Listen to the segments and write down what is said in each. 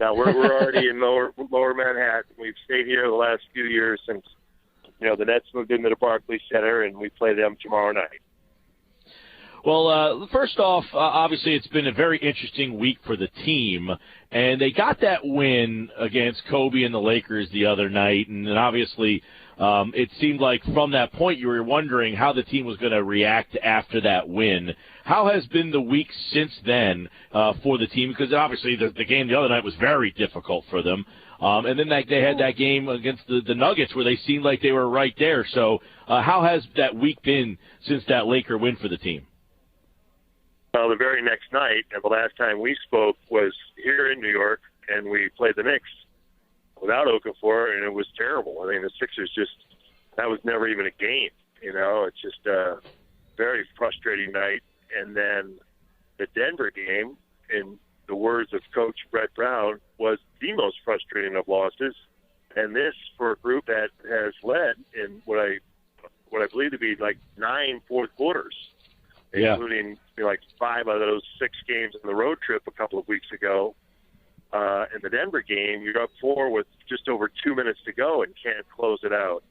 Now we're already in lower Manhattan. We've stayed here the last few years since the Nets moved into the Barclays Center, and we play them tomorrow night. Well, first off, obviously it's been a very interesting week for the team, and they got that win against Kobe and the Lakers the other night, and then obviously it seemed like from that point you were wondering how the team was going to react after that win. How has been the week since then for the team? Because obviously the game the other night was very difficult for them. And then they had that game against the Nuggets where they seemed like they were right there. So how has that week been since that Laker win for the team? Well, the very next night, and the last time we spoke was here in New York, and we played the Knicks without Okafor, and it was terrible. I mean, the Sixers that was never even a game. It's just a very frustrating night. And then the Denver game, in the words of Coach Brett Brown, was the most frustrating of losses. And this for a group that has led in what I believe to be like 9 fourth quarters. Yeah. Including like 5 out of those 6 games on the road trip a couple of weeks ago. In the Denver game, you're up 4 with just over 2 minutes to go and can't close it out.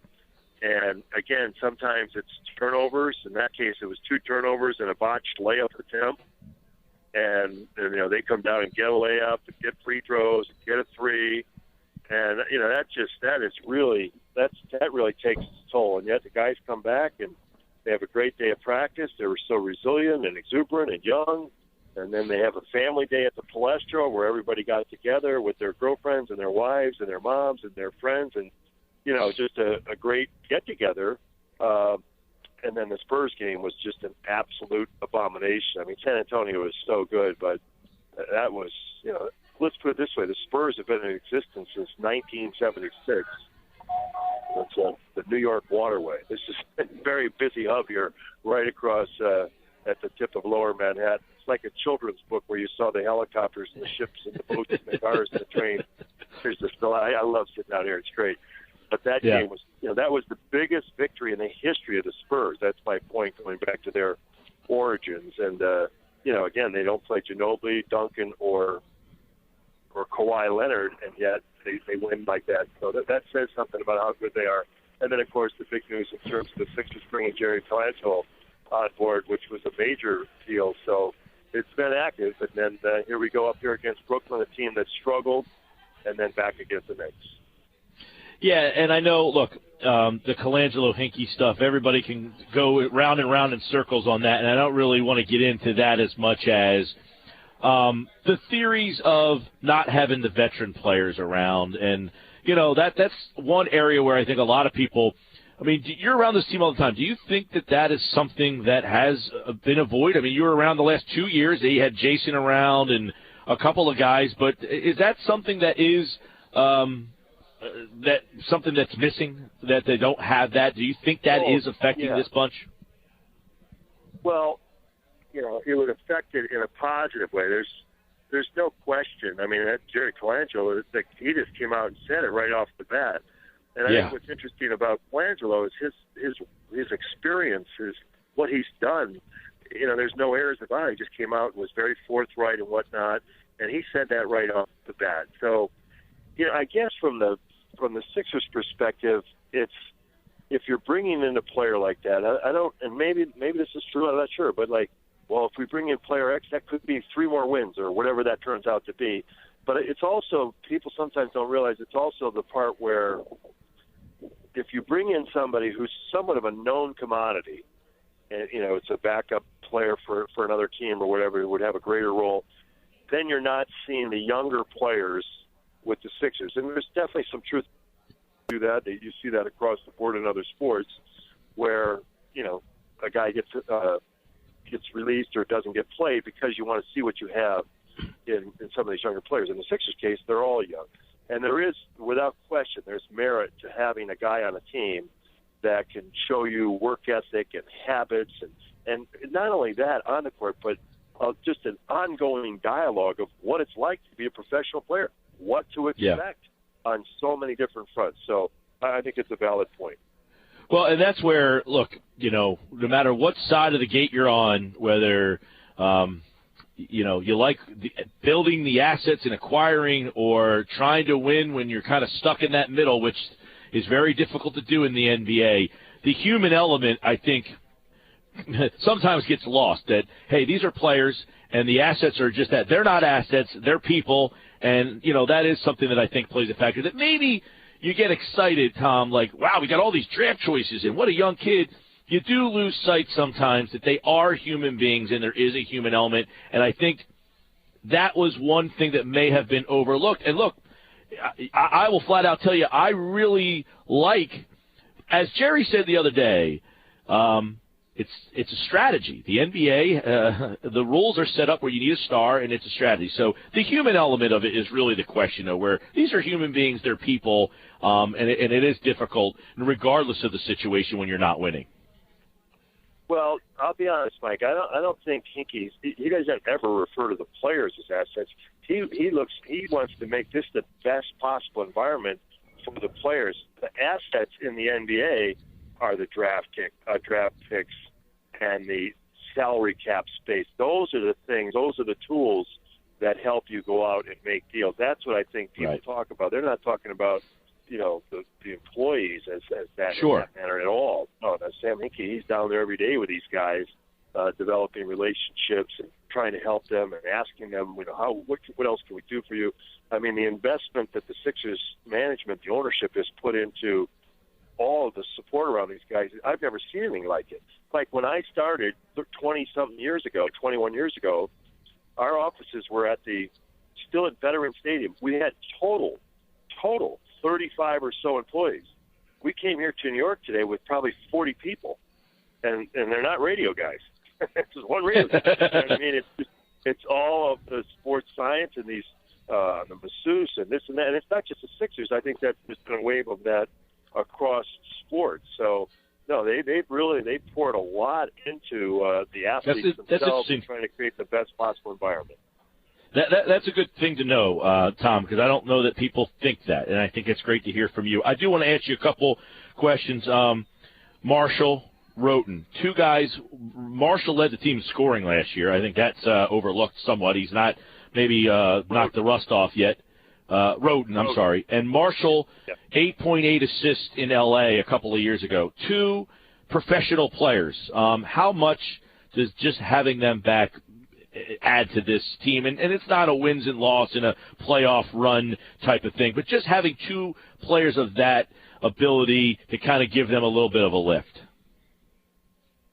And, again, sometimes it's turnovers. In that case, it was 2 turnovers and a botched layup attempt. And they come down and get a layup and get free throws, get a 3. And, that really takes its toll. And yet the guys come back and they have a great day of practice. They were so resilient and exuberant and young. And then they have a family day at the Palestro where everybody got together with their girlfriends and their wives and their moms and their friends. And, just a great get-together. And then the Spurs game was just an absolute abomination. I mean, San Antonio was so good, but that was, let's put it this way. The Spurs have been in existence since 1976. It's the New York waterway. This is a very busy hub here right across at the tip of lower Manhattan. It's like a children's book where you saw the helicopters and the ships and the boats and the cars and the trains. I love sitting out here. It's great. But that game was, that was the biggest victory in the history of the Spurs. That's my point going back to their origins. And, again, they don't play Ginobili, Duncan, or Kawhi Leonard, and yet they win like that. So that says something about how good they are. And then, of course, the big news in terms of the Sixers bringing Jerry Colangelo on board, which was a major deal. So it's been active. And then here we go up here against Brooklyn, a team that struggled, and then back against the Knicks. Yeah, and I know, look, the Colangelo Hinkie stuff, everybody can go round and round in circles on that, and I don't really want to get into that as much as the theories of not having the veteran players around. And, that's one area where I think a lot of people – I mean, you're around this team all the time. Do you think that is something that has been avoided? I mean, you were around the last 2 years. You had Jason around and a couple of guys. But is that something that is something that's missing, that they don't have that? Do you think that is affecting this bunch? Well, it would affect it in a positive way. There's no question. I mean, that Jerry Colangelo, he just came out and said it right off the bat. And I think what's interesting about Colangelo is his experience, is what he's done. There's no airs about it. He just came out and was very forthright and whatnot, and he said that right off the bat. So, I guess from the Sixers' perspective, it's if you're bringing in a player like that, I don't, and maybe this is true, I'm not sure, but if we bring in player X, that could be 3 more wins or whatever that turns out to be. But it's also, people sometimes don't realize, it's also the part where if you bring in somebody who's somewhat of a known commodity, and, it's a backup player for another team or whatever who would have a greater role, then you're not seeing the younger players with the Sixers. And there's definitely some truth to that. You see that across the board in other sports where, a guy gets released or doesn't get played because you want to see what you have in some of these younger players. In the Sixers case, they're all young. And there is, without question, there's merit to having a guy on a team that can show you work ethic and habits and not only that on the court, but just an ongoing dialogue of what it's like to be a professional player, what to expect on so many different fronts. So I think it's a valid point. Well, and that's where, look, no matter what side of the gate you're on, whether, you like building the assets and acquiring or trying to win when you're kind of stuck in that middle, which is very difficult to do in the NBA. The human element, I think, sometimes gets lost that, hey, these are players and the assets are just that. They're not assets. They're people. And, that is something that I think plays a factor. That maybe you get excited, Tom, like, wow, we got all these draft choices and what a young kid. You do lose sight sometimes that they are human beings and there is a human element. And I think that was one thing that may have been overlooked. And look, I will flat out tell you, I really like, as Jerry said the other day, it's a strategy. The NBA, the rules are set up where you need a star, and it's a strategy. So the human element of it is really the question, where these are human beings, they're people, and it is difficult, regardless of the situation when you're not winning. Well, I'll be honest, Mike. I don't think he doesn't ever refer to the players as assets. He wants to make this the best possible environment for the players. The assets in the NBA are the draft picks and the salary cap space. Those are the things. Those are the tools that help you go out and make deals. That's what I think people talk about. They're not talking about the employees as that in that manner at all. No, that's Sam Hinkie. He's down there every day with these guys, developing relationships and trying to help them and asking them, what else can we do for you? I mean, the investment that the Sixers management, the ownership, has put into all of the support around these guys, I've never seen anything like it. Like when I started 21 years ago, our offices were still at Veterans Stadium. We had total 35 or so employees. We came here to New York today with probably 40 people, and they're not radio guys. It's just one radio guy. I mean, it's all of the sports science and these the masseuse and this and that. And it's not just the Sixers. I think that's just been a wave of that across sports. So no, they poured a lot into the athletes themselves and trying to create the best possible environment. That's a good thing to know, Tom, because I don't know that people think that, and I think it's great to hear from you. I do want to ask you a couple questions. Marshall, Roten, two guys. Marshall led the team in scoring last year. I think that's overlooked somewhat. He's not maybe knocked the rust off yet. Roten, I'm sorry. And Marshall, 8.8 assists in L.A. a couple of years ago. Two professional players. How much does just having them back add to this team? And it's not a wins and loss in a playoff run type of thing, but just having two players of that ability to kind of give them a little bit of a lift.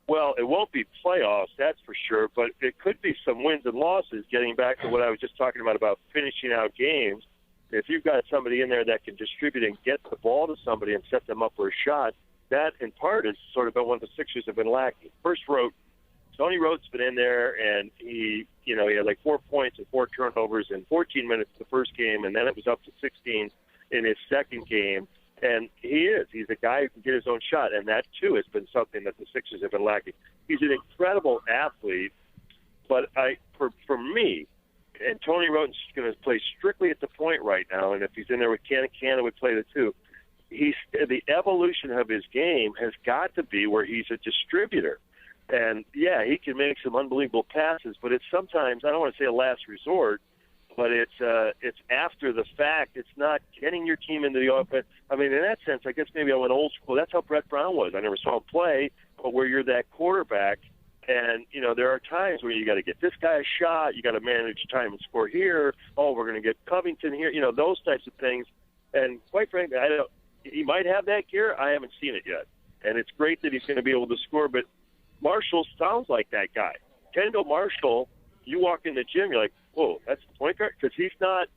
Well, it won't be playoffs, that's for sure, but it could be some wins and losses, getting back to what I was just talking about finishing out games. If you've got somebody in there that can distribute and get the ball to somebody and set them up for a shot, that in part is sort of been what the Sixers have been lacking. First, Tony Rote's been in there, and he had like 4 points and 4 turnovers in 14 minutes the first game, and then it was up to 16 in his second game. And he's a guy who can get his own shot, and that, too, has been something that the Sixers have been lacking. He's an incredible athlete, but for me, and Tony Roten's going to play strictly at the point right now, and if he's in there with Cannon would play the two. The evolution of his game has got to be where he's a distributor. And, yeah, he can make some unbelievable passes, but it's sometimes, I don't want to say a last resort, but it's after the fact. It's not getting your team into the offense. I mean, in that sense, I guess maybe I went old school. That's how Brett Brown was. I never saw him play, but where you're that quarterback, and, there are times where you got to get this guy a shot, you got to manage time and score here, we're going to get Covington here, those types of things. And quite frankly, he might have that gear. I haven't seen it yet. And it's great that he's going to be able to score, but Marshall sounds like that guy. Kendall Marshall, you walk in the gym, you're like, whoa, that's the point guard? Because he's not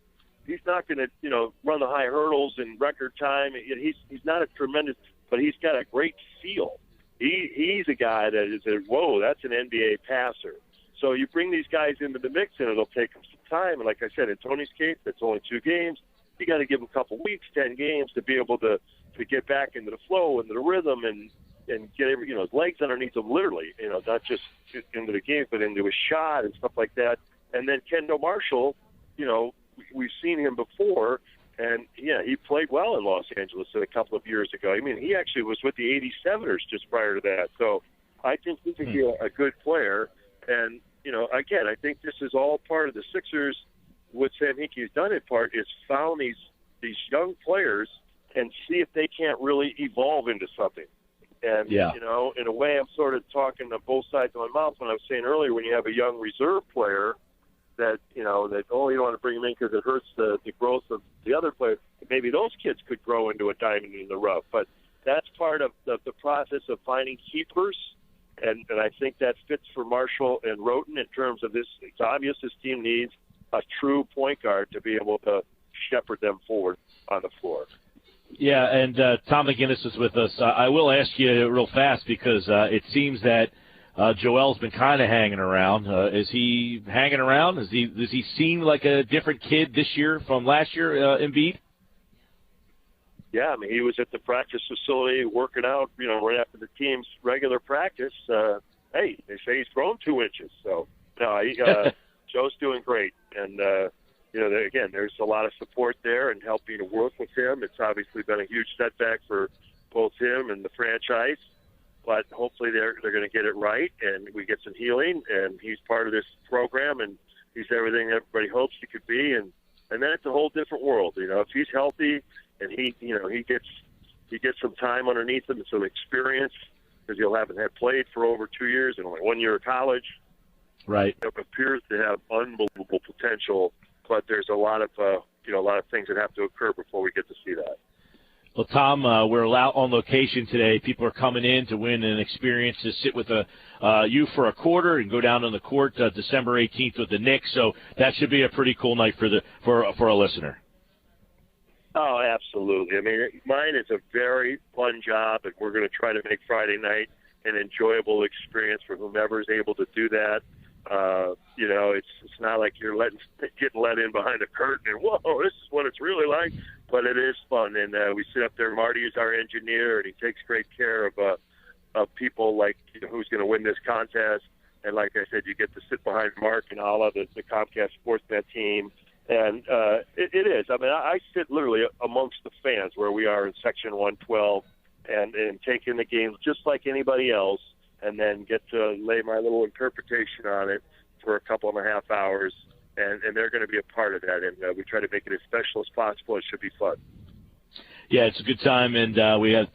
going to, run the high hurdles in record time. He's not a tremendous, but he's got a great feel. He's a guy that is whoa, that's an NBA passer. So you bring these guys into the mix, and it'll take them some time. And like I said, in Tony's case, that's only 2 games. You got to give him a couple weeks, 10 games, to be able to get back into the flow and the rhythm and get his legs underneath him, literally, not just into the game, but into a shot and stuff like that. And then Kendall Marshall, we've seen him before, and he played well in Los Angeles a couple of years ago. I mean, he actually was with the 87ers just prior to that. So I think he could be a good player. And again, I think this is all part of the Sixers. What Sam Hinkie's done in part is found these young players and see if they can't really evolve into something. And, in a way, I'm sort of talking to both sides of my mouth when I was saying earlier, when you have a young reserve player that you don't want to bring him in because it hurts the growth of the other players, maybe those kids could grow into a diamond in the rough. But that's part of the process of finding keepers, and I think that fits for Marshall and Roten in terms of this. It's obvious this team needs a true point guard to be able to shepherd them forward on the floor. Yeah, and Tom McGinnis is with us. I will ask you real fast because it seems that Joel's been kind of hanging around. Is he hanging around? Does he seem like a different kid this year from last year, Embiid? Yeah, I mean, he was at the practice facility working out, right after the team's regular practice. Hey, they say he's grown 2 inches. So, no, Joe's doing great. And, again, there's a lot of support there and helping to work with him. It's obviously been a huge setback for both him and the franchise. But hopefully they're going to get it right, and we get some healing, and he's part of this program, and he's everything everybody hopes he could be. And then it's a whole different world. If he's healthy and he gets some time underneath him and some experience, because he'll haven't had played for over 2 years and only 1 year of college. Right. It appears to have unbelievable potential, but there's a lot of things that have to occur before we get to see that. Well, Tom, we're out on location today. People are coming in to win an experience to sit with you for a quarter and go down on the court December 18th with the Knicks. So that should be a pretty cool night for a listener. Oh, absolutely. I mean, mine is a very fun job, and we're going to try to make Friday night an enjoyable experience for whomever is able to do that. It's not like you're getting let in behind a curtain and, whoa, this is what it's really like. But it is fun, and we sit up there. Marty is our engineer, and he takes great care of people like who's going to win this contest. And like I said, you get to sit behind Mark and Ala, the Comcast Sportsnet team. And it is. I mean, I sit literally amongst the fans where we are in Section 112 and taking the games just like anybody else, and then get to lay my little interpretation on it for a couple and a half hours. And they're going to be a part of that, and we try to make it as special as possible. It should be fun. Yeah, it's a good time, and we have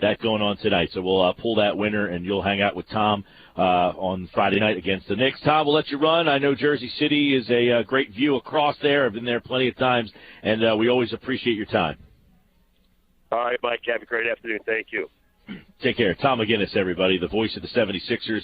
that going on tonight. So we'll pull that winner, and you'll hang out with Tom on Friday night against the Knicks. Tom, we'll let you run. I know Jersey City is a great view across there. I've been there plenty of times, and we always appreciate your time. All right, Mike, have a great afternoon. Thank you. Take care. Tom McGinnis, everybody, the voice of the 76ers.